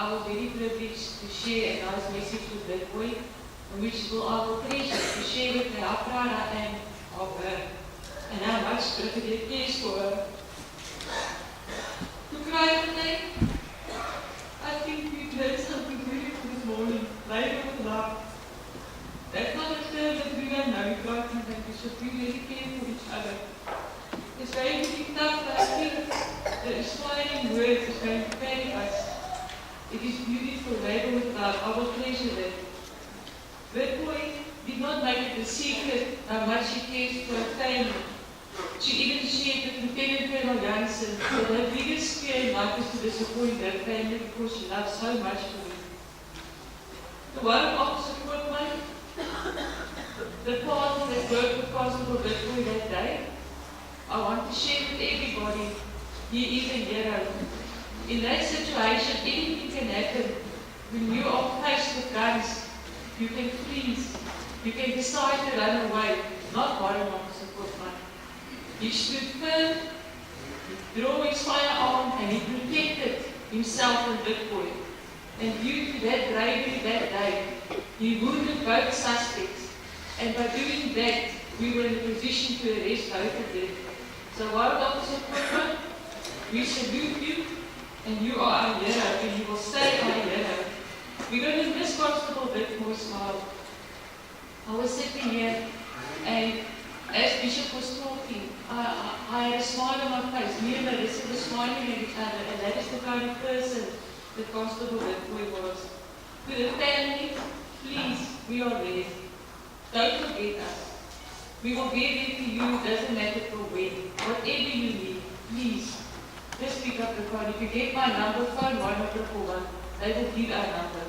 I was very privileged to share a nice message with that boy, which I will treasure to share with her how proud I am of her and how much Brigadier cares for her. To cry today, I think we've learned something beautiful this morning. Labour with love. That's not a term that we don't know. We can't think that we should be really care for each other. It's going to be tough, but I think the inspiring words is going to carry us. It is beautiful, labour with love. I will treasure that. That boy did not make it a secret how much she cares for her family. She even shared with Lieutenant Colonel Jansen that her biggest fear in life is to disappoint her family because she loves so much for me. The one officer Koopman, the party that worked with Constable Witbooi that day, I want to share with everybody, he is a hero. In that situation, anything can happen. When you are faced with guns, you can freeze. You can decide to run away. Not Warren Officer Koopman. He stood firm, he drew his firearm, and he protected himself and Witbooi. And due to that bravery that day, he wounded both suspects. And by doing that, we were in a position to arrest both of them. So Warrant Officer Koopman, we salute you, and you are our hero, and you will stay our hero. We're going to miss Constable Witbooi smile. I was sitting here, and as Bishop was talking, I had a smile on my face. Me and Marissa were smiling at each other, and that is the kind of person that Constable Witbooi was. To the family, please, we are there. Don't forget us. We will be there for you, doesn't matter for when. Whatever you need, please, just pick up the phone. If you get my number, phone 1 or 111. They will give our number.